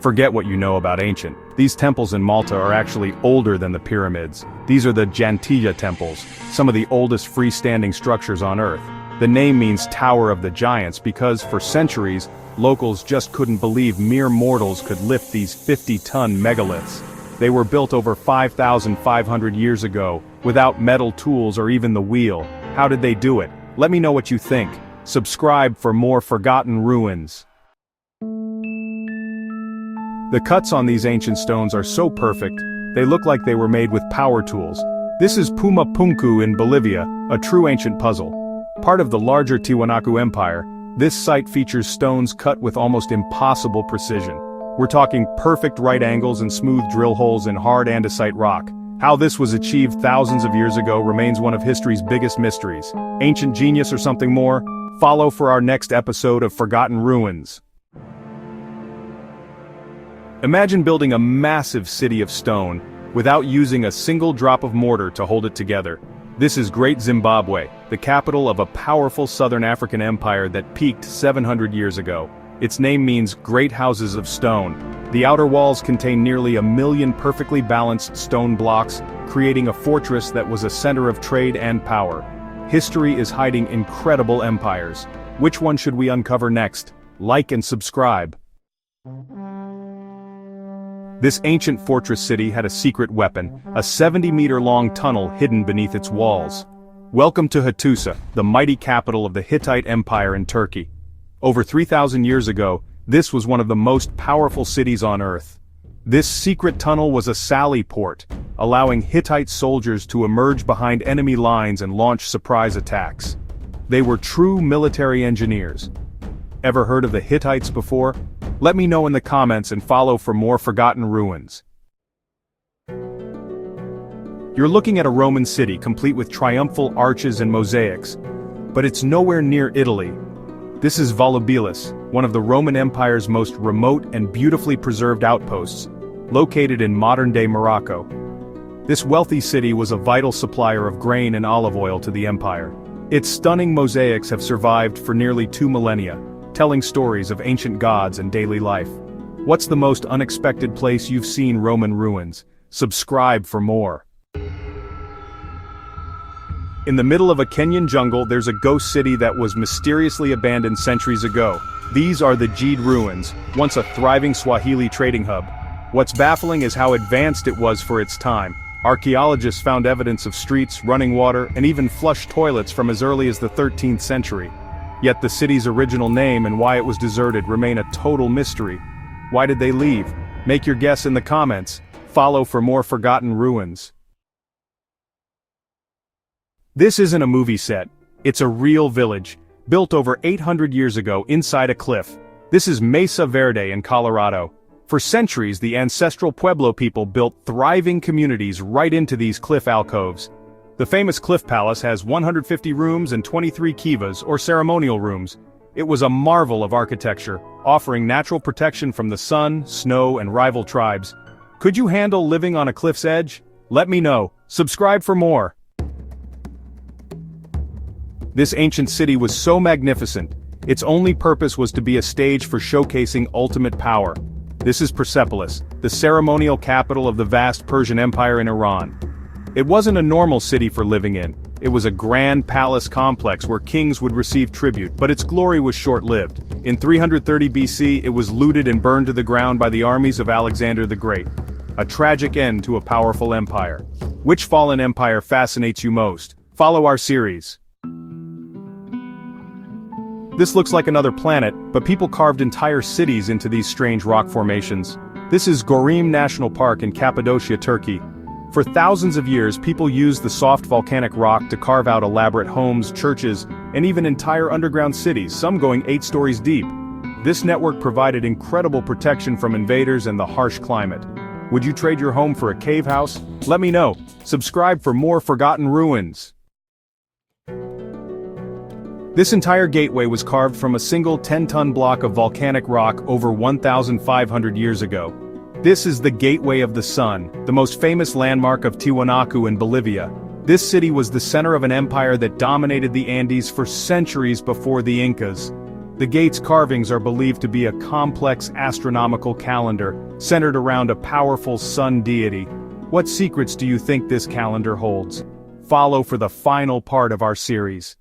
Forget what you know about ancient. These temples in Malta are actually older than the pyramids. These are the Ggantija temples, some of the oldest freestanding structures on Earth. The name means Tower of the Giants because, for centuries, locals just couldn't believe mere mortals could lift these 50-ton megaliths. They were built over 5,500 years ago, without metal tools or even the wheel. How did they do it? Let me know what you think. Subscribe for more forgotten ruins. The cuts on these ancient stones are so perfect, they look like they were made with power tools. This is Pumapunku in Bolivia, a true ancient puzzle. Part of the larger Tiwanaku Empire, this site features stones cut with almost impossible precision. We're talking perfect right angles and smooth drill holes in hard andesite rock. How this was achieved thousands of years ago remains one of history's biggest mysteries. Ancient genius or something more? Follow for our next episode of Forgotten Ruins. Imagine building a massive city of stone, without using a single drop of mortar to hold it together. This is Great Zimbabwe, the capital of a powerful southern African empire that peaked 700 years ago. Its name means Great Houses of Stone. The outer walls contain nearly 1 million perfectly balanced stone blocks, creating a fortress that was a center of trade and power. History is hiding incredible empires. Which one should we uncover next? Like and subscribe. This ancient fortress city had a secret weapon, a 70-meter-long tunnel hidden beneath its walls. Welcome to Hattusa, the mighty capital of the Hittite Empire in Turkey. Over 3,000 years ago, this was one of the most powerful cities on Earth. This secret tunnel was a sally port, allowing Hittite soldiers to emerge behind enemy lines and launch surprise attacks. They were true military engineers. Ever heard of the Hittites before? Let me know in the comments and follow for more forgotten ruins. You're looking at a Roman city complete with triumphal arches and mosaics, but it's nowhere near Italy. This is Volubilis, one of the Roman Empire's most remote and beautifully preserved outposts, located in modern-day Morocco. This wealthy city was a vital supplier of grain and olive oil to the empire. Its stunning mosaics have survived for nearly 2 millennia, telling stories of ancient gods and daily life. What's the most unexpected place you've seen Roman ruins? Subscribe for more. In the middle of a Kenyan jungle, there's a ghost city that was mysteriously abandoned centuries ago. These are the Gede ruins, once a thriving Swahili trading hub. What's baffling is how advanced it was for its time. Archaeologists found evidence of streets, running water, and even flush toilets from as early as the 13th century. Yet the city's original name and why it was deserted remain a total mystery. Why did they leave? Make your guess in the comments. Follow for more forgotten ruins. This isn't a movie set. It's a real village, built over 800 years ago inside a cliff. This is Mesa Verde in Colorado. For centuries, the ancestral Pueblo people built thriving communities right into these cliff alcoves. The famous Cliff Palace has 150 rooms and 23 kivas, or ceremonial rooms. It was a marvel of architecture, offering natural protection from the sun, snow, and rival tribes. Could you handle living on a cliff's edge? Let me know. Subscribe for more. This ancient city was so magnificent, its only purpose was to be a stage for showcasing ultimate power. This is Persepolis, the ceremonial capital of the vast Persian Empire in Iran. It wasn't a normal city for living in. It was a grand palace complex where kings would receive tribute, but its glory was short-lived. In 330 BC, it was looted and burned to the ground by the armies of Alexander the Great. A tragic end to a powerful empire. Which fallen empire fascinates you most? Follow our series. This looks like another planet, but people carved entire cities into these strange rock formations. This is Gorim National Park in Cappadocia, Turkey. For thousands of years, people used the soft volcanic rock to carve out elaborate homes, churches, and even entire underground cities, some going 8 stories deep. This network provided incredible protection from invaders and the harsh climate. Would you trade your home for a cave house? Let me know. Subscribe for more forgotten ruins. This entire gateway was carved from a single 10-ton block of volcanic rock over 1,500 years ago. This is the Gateway of the Sun, the most famous landmark of Tiwanaku in Bolivia. This city was the center of an empire that dominated the Andes for centuries before the Incas. The gate's carvings are believed to be a complex astronomical calendar, centered around a powerful sun deity. What secrets do you think this calendar holds? Follow for the final part of our series.